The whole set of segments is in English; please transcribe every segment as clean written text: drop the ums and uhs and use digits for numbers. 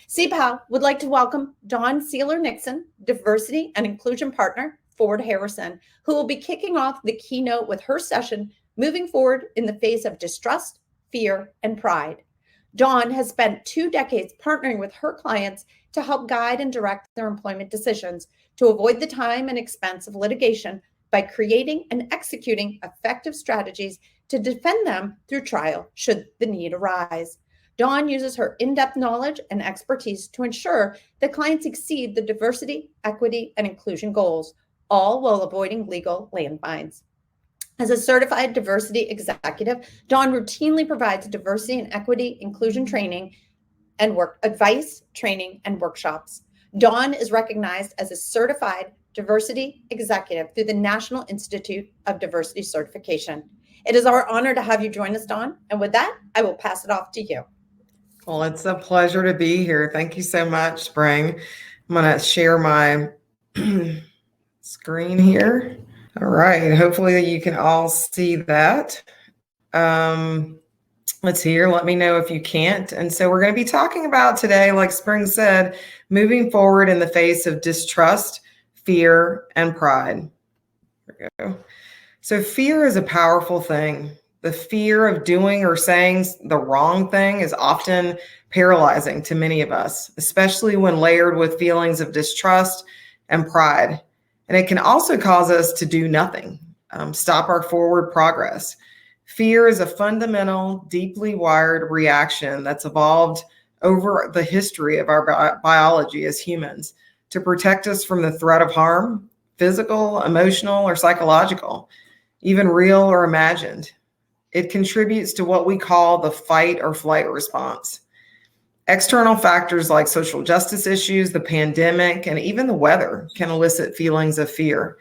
Ceipal would like to welcome Dawn Siler-Nixon, Diversity and Inclusion Partner, FordHarrison, who will be kicking off the keynote with her session, Moving Forward in the Face of Distrust, Fear, and Pride. Dawn has spent 2 decades partnering with her clients to help guide and direct their employment decisions to avoid the time and expense of litigation by creating and executing effective strategies to defend them through trial should the need arise. Dawn uses her in-depth knowledge and expertise to ensure that clients exceed the diversity, equity, and inclusion goals, all while avoiding legal landmines. As a certified diversity executive, Dawn routinely provides diversity and equity inclusion training and work advice, training, and workshops. Dawn is recognized as a certified diversity executive through the National Institute of Diversity Certification. It is our honor to have you join us, Dawn. And with that, I will pass it off to you. Well, it's a pleasure to be here. Thank you so much, Spring. I'm going to share my screen here. All right. Hopefully you can all see that. Let's see here. Let me know if you can't. And so we're going to be talking about today, like Spring said, moving forward in the face of distrust, fear, and pride. There we go. So fear is a powerful thing. The fear of doing or saying the wrong thing is often paralyzing to many of us, especially when layered with feelings of distrust and pride. And it can also cause us to do nothing, stop our forward progress. Fear is a fundamental, deeply wired reaction that's evolved over the history of our biology as humans to protect us from the threat of harm, physical, emotional, or psychological, even real or imagined. It contributes to what we call the fight or flight response. External factors like social justice issues, the pandemic, and even the weather can elicit feelings of fear.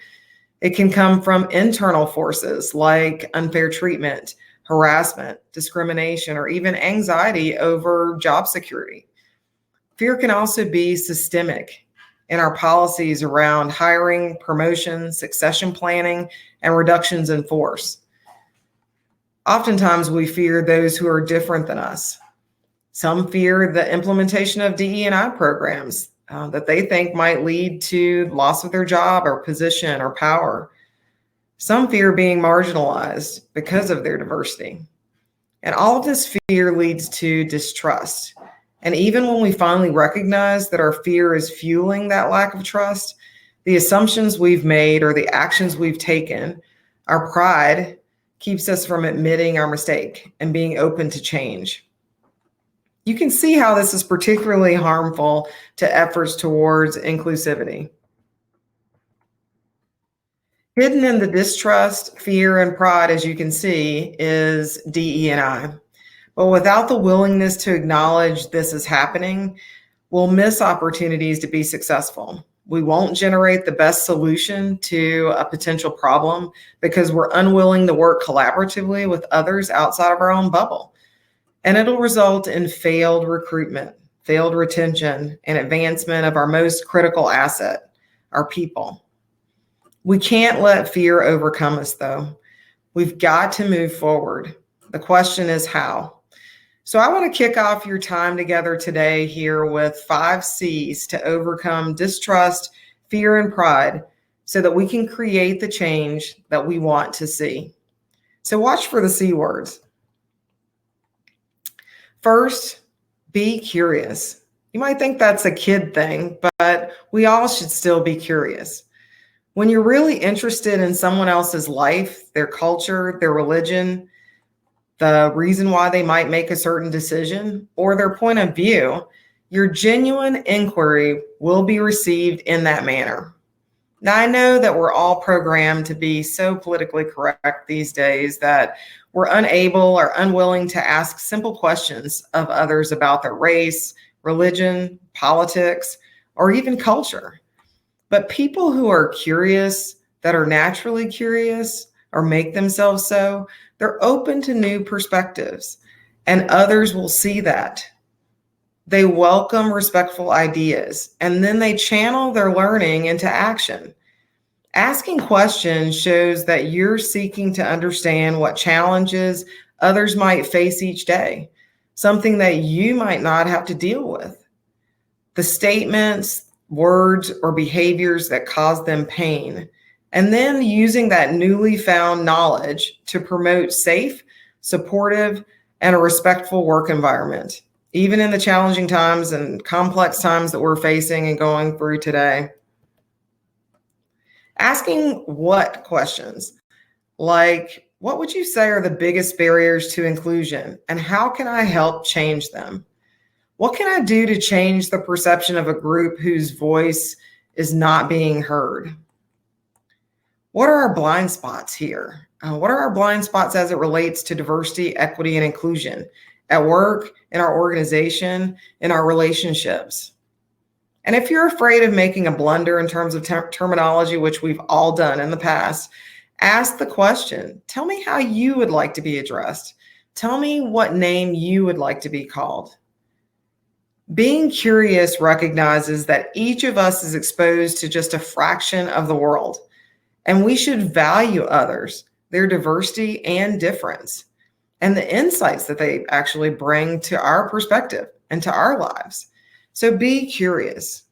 It can come from internal forces like unfair treatment, harassment, discrimination, or even anxiety over job security. Fear can also be systemic in our policies around hiring, promotion, succession planning, and reductions in force. Oftentimes, we fear those who are different than us. Some fear the implementation of DE&I programs that they think might lead to loss of their job or position or power. Some fear being marginalized because of their diversity. And all of this fear leads to distrust. And even when we finally recognize that our fear is fueling that lack of trust, the assumptions we've made or the actions we've taken, our pride keeps us from admitting our mistake and being open to change. You can see how this is particularly harmful to efforts towards inclusivity. Hidden in the distrust, fear, and pride, as you can see, is DE&I. But without the willingness to acknowledge this is happening, we'll miss opportunities to be successful. We won't generate the best solution to a potential problem because we're unwilling to work collaboratively with others outside of our own bubble. And it'll result in failed recruitment, failed retention, and advancement of our most critical asset, our people. We can't let fear overcome us, though. We've got to move forward. The question is how. So I want to kick off your time together today here with 5 C's to overcome distrust, fear, and pride so that we can create the change that we want to see. So watch for the C words. First, be curious. You might think that's a kid thing, but we all should still be curious. When you're really interested in someone else's life, their culture, their religion, the reason why they might make a certain decision, or their point of view, your genuine inquiry will be received in that manner. Now, I know that we're all programmed to be so politically correct these days that we're unable or unwilling to ask simple questions of others about their race, religion, politics, or even culture. But people who are curious, that are naturally curious, or make themselves so, they're open to new perspectives, and others will see that. They welcome respectful ideas, and then they channel their learning into action. Asking questions shows that you're seeking to understand what challenges others might face each day, something that you might not have to deal with. the statements, words, or behaviors that cause them pain, and then using that newly found knowledge to promote safe, supportive, and a respectful work environment, even in the challenging times and complex times that we're facing and going through today. Asking what questions? Like, what would you say are the biggest barriers to inclusion, and how can I help change them? What can I do to change the perception of a group whose voice is not being heard? What are our blind spots here? What are our blind spots as it relates to diversity, equity, and inclusion at work, in our organization, in our relationships? And if you're afraid of making a blunder in terms of terminology, which we've all done in the past, ask the question. Tell me how you would like to be addressed. Tell me what name you would like to be called. Being curious recognizes that each of us is exposed to just a fraction of the world, and we should value others, their diversity and difference, and the insights that they actually bring to our perspective and to our lives. So be curious.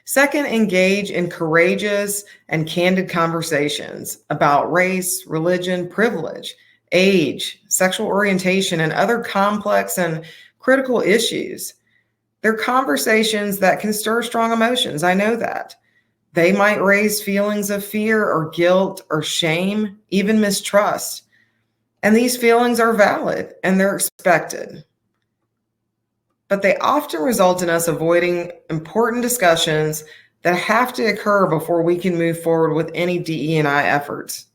Second, engage in courageous and candid conversations about race, religion, privilege, age, sexual orientation, and other complex and critical issues. They're conversations that can stir strong emotions. I know that. They might raise feelings of fear or guilt or shame, even mistrust. And these feelings are valid and they're expected. But they often result in us avoiding important discussions that have to occur before we can move forward with any DE&I efforts.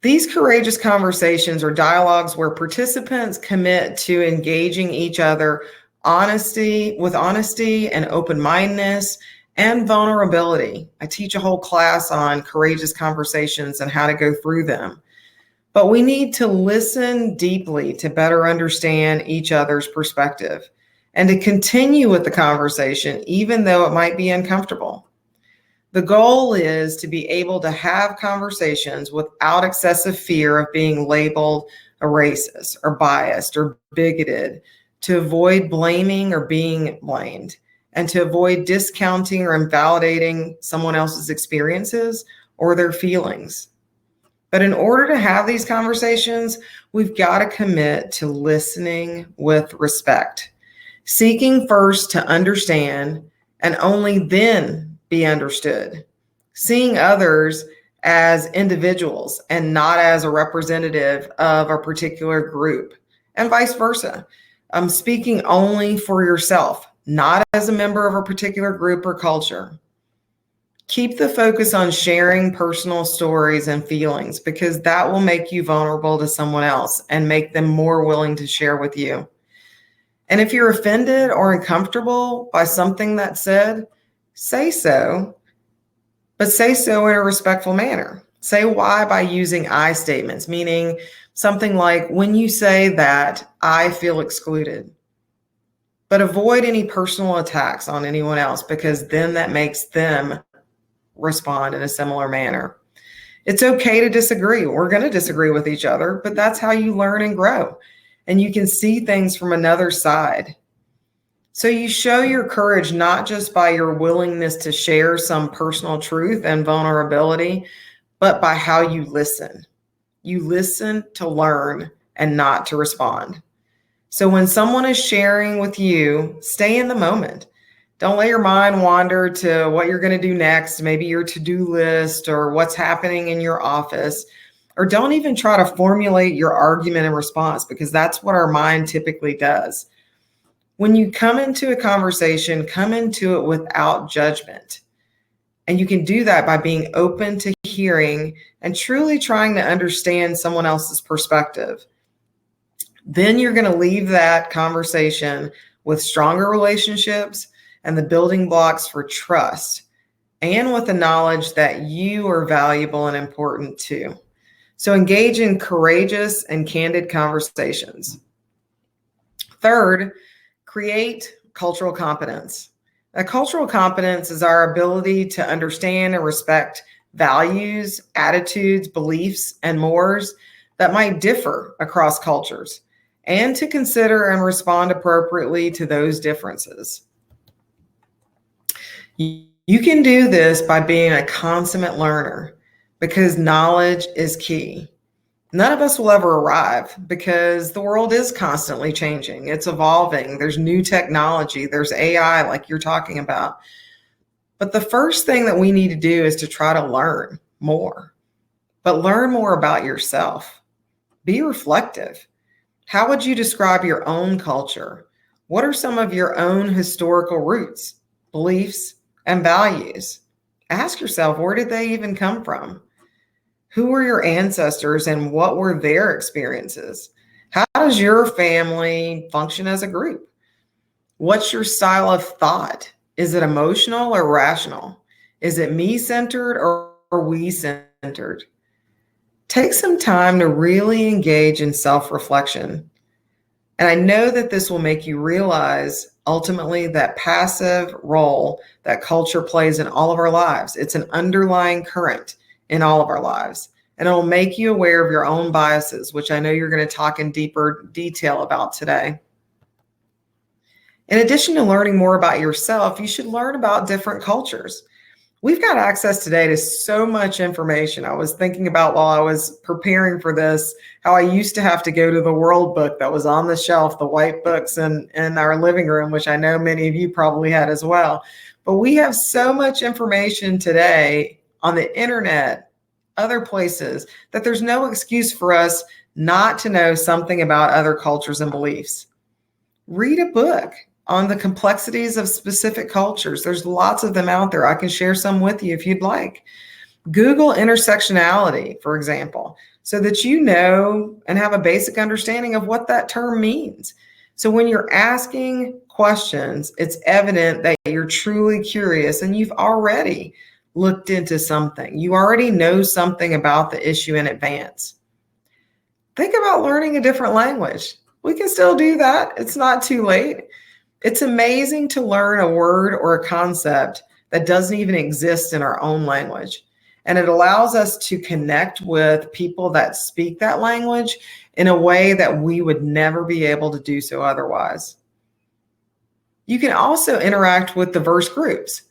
These courageous conversations are dialogues where participants commit to engaging each other with honesty and open-mindedness and vulnerability. I teach a whole class on courageous conversations and how to go through them. But we need to listen deeply to better understand each other's perspective and to continue with the conversation, even though it might be uncomfortable. The goal is to be able to have conversations without excessive fear of being labeled a racist or biased or bigoted, to avoid blaming or being blamed, and to avoid discounting or invalidating someone else's experiences or their feelings. But in order to have these conversations, we've got to commit to listening with respect, seeking first to understand and only then be understood, seeing others as individuals and not as a representative of a particular group, and vice versa. Speaking only for yourself, not as a member of a particular group or culture. Keep the focus on sharing personal stories and feelings, because that will make you vulnerable to someone else and make them more willing to share with you. And if you're offended or uncomfortable by something that's said, say so, but say so in a respectful manner. Say why by using I statements, meaning something like, when you say that, I feel excluded. But avoid any personal attacks on anyone else, because then that makes them respond in a similar manner. It's okay to disagree. We're going to disagree with each other, but that's how you learn and grow. And you can see things from another side. So you show your courage not just by your willingness to share some personal truth and vulnerability, but by how you listen. You listen to learn and not to respond. So when someone is sharing with you, stay in the moment. Don't let your mind wander to what you're going to do next, maybe your to-do list or what's happening in your office. Or don't even try to formulate your argument and response, because that's what our mind typically does. When you come into a conversation, come into it without judgment. And you can do that by being open to hearing and truly trying to understand someone else's perspective. Then you're going to leave that conversation with stronger relationships and the building blocks for trust, and with the knowledge that you are valuable and important too. So engage in courageous and candid conversations. Third, create cultural competence. Now, cultural competence is our ability to understand and respect values, attitudes, beliefs, and mores that might differ across cultures, and to consider and respond appropriately to those differences. You can do this by being a consummate learner because knowledge is key. None of us will ever arrive because the world is constantly changing. It's evolving. There's new technology. There's AI like you're talking about. But the first thing that we need to do is to try to learn more. But learn more about yourself. Be reflective. How would you describe your own culture? What are some of your own historical roots, beliefs, and values? Ask yourself, where did they even come from? Who were your ancestors and what were their experiences? How does your family function as a group? What's your style of thought? Is it emotional or rational? Is it me-centered or we-centered? Take some time to really engage in self-reflection. And I know that this will make you realize ultimately that passive role that culture plays in all of our lives. It's an underlying current in all of our lives. And it'll make you aware of your own biases, which I know you're going to talk in deeper detail about today. In addition to learning more about yourself, you should learn about different cultures. We've got access today to so much information. I was thinking about while I was preparing for this, how I used to have to go to the World Book that was on the shelf, the white books in our living room, which I know many of you probably had as well. But we have so much information today on the internet, other places, that there's no excuse for us not to know something about other cultures and beliefs. Read a book on the complexities of specific cultures. There's lots of them out there. I can share some with you if you'd like. Google intersectionality, for example, so that you know and have a basic understanding of what that term means. So when you're asking questions, it's evident that you're truly curious and you've already looked into something. You already know something about the issue in advance. Think about learning a different language. We can still do that. It's not too late. It's amazing to learn a word or a concept that doesn't even exist in our own language. And it allows us to connect with people that speak that language in a way that we would never be able to do so otherwise. You can also interact with diverse groups.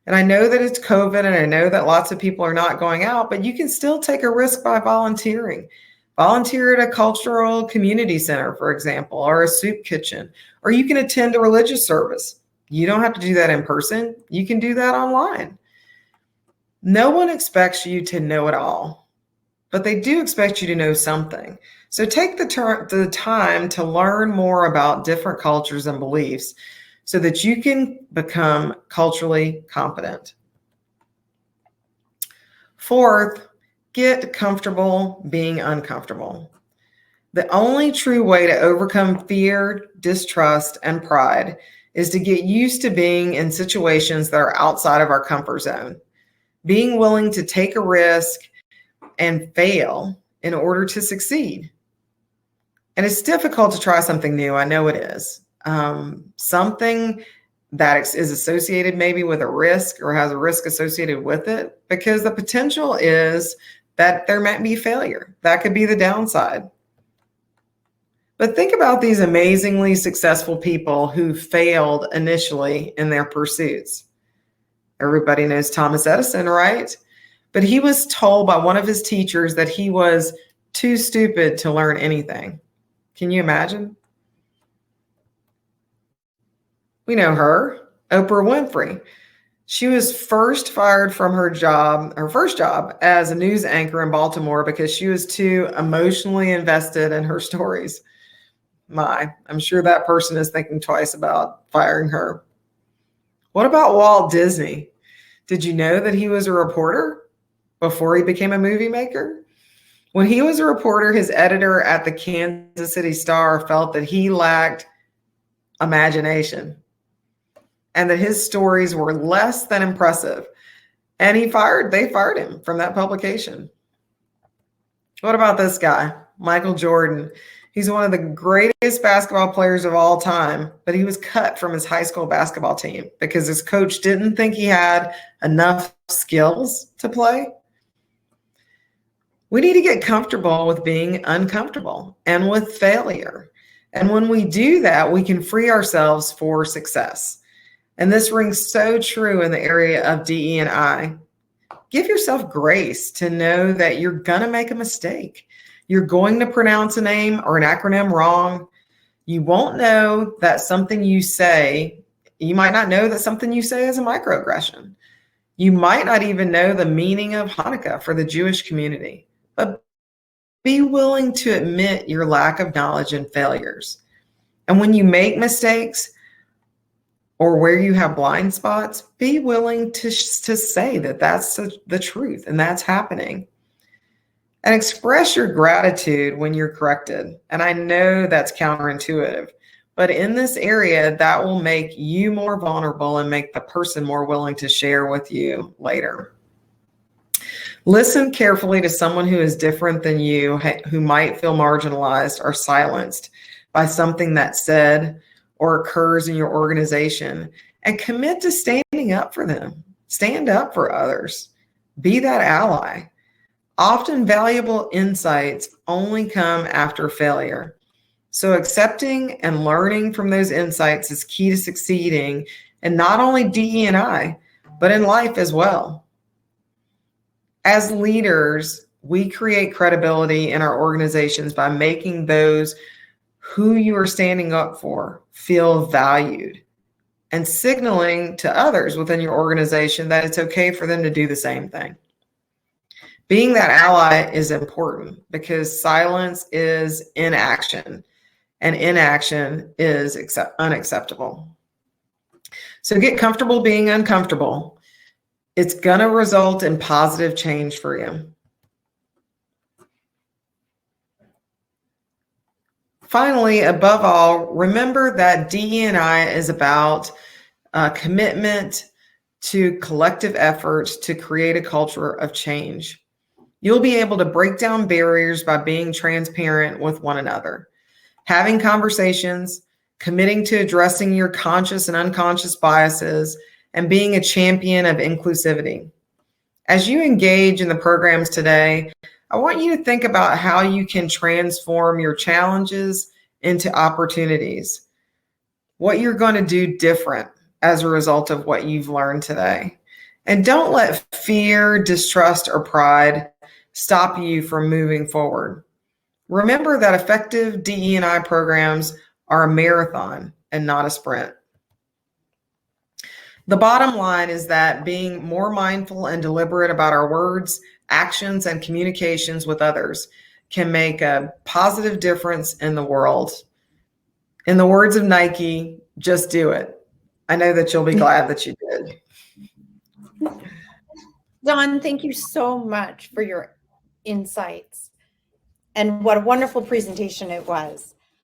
And I know that it's COVID and I know that lots of people are not going out, but you can still take a risk by volunteering. Volunteer at a cultural community center, for example, or a soup kitchen, or you can attend a religious service. You don't have to do that in person. You can do that online. No one expects you to know it all, but they do expect you to know something. So take the time to learn more about different cultures and beliefs so that you can become culturally competent. Fourth, get comfortable being uncomfortable. The only true way to overcome fear, distrust, and pride is to get used to being in situations that are outside of our comfort zone. Being willing to take a risk and fail in order to succeed. And it's difficult to try something new. I know it is. Something that is associated maybe with a risk or has a risk associated with it, because the potential is that there might be failure. That could be the downside. But think about these amazingly successful people who failed initially in their pursuits. Everybody knows Thomas Edison, right? But he was told by one of his teachers that he was too stupid to learn anything. Can you imagine? We know her, Oprah Winfrey. She was first fired from her first job as a news anchor in Baltimore because she was too emotionally invested in her stories. I'm sure that person is thinking twice about firing her. What about Walt Disney? Did you know that he was a reporter before he became a movie maker? When he was a reporter, his editor at the Kansas City Star felt that he lacked imagination and that his stories were less than impressive. And they fired him from that publication. What about this guy, Michael Jordan? He's one of the greatest basketball players of all time, but he was cut from his high school basketball team because his coach didn't think he had enough skills to play. We need to get comfortable with being uncomfortable and with failure. And when we do that, we can free ourselves for success. And this rings so true in the area of DE&I. Give yourself grace to know that you're going to make a mistake. You're going to pronounce a name or an acronym wrong. You won't know that something you say, you might not know that something you say is a microaggression. You might not even know the meaning of Hanukkah for the Jewish community, but be willing to admit your lack of knowledge and failures. And when you make mistakes or where you have blind spots, be willing to say that that's the truth and that's happening. And express your gratitude when you're corrected. And I know that's counterintuitive, but in this area, that will make you more vulnerable and make the person more willing to share with you later. Listen carefully to someone who is different than you, who might feel marginalized or silenced by something that's said or occurs in your organization, and commit to standing up for them. Stand up for others. Be that ally. Often valuable insights only come after failure. So accepting and learning from those insights is key to succeeding in not only DE&I, but in life as well. As leaders, we create credibility in our organizations by making those who you are standing up for feel valued and signaling to others within your organization that it's okay for them to do the same thing. Being that ally is important because silence is inaction, and inaction is unacceptable. So get comfortable being uncomfortable. It's going to result in positive change for you. Finally, above all, remember that DE&I is about commitment to collective efforts to create a culture of change. You'll be able to break down barriers by being transparent with one another, having conversations, committing to addressing your conscious and unconscious biases, and being a champion of inclusivity. As you engage in the programs today, I want you to think about how you can transform your challenges into opportunities, what you're going to do different as a result of what you've learned today. And don't let fear, distrust, or pride stop you from moving forward. Remember that effective DE&I programs are a marathon and not a sprint. The bottom line is that being more mindful and deliberate about our words, actions, and communications with others can make a positive difference in the world. In the words of Nike, just do it. I know that you'll be glad that you did. Dawn, thank you so much for your insights. And what a wonderful presentation it was.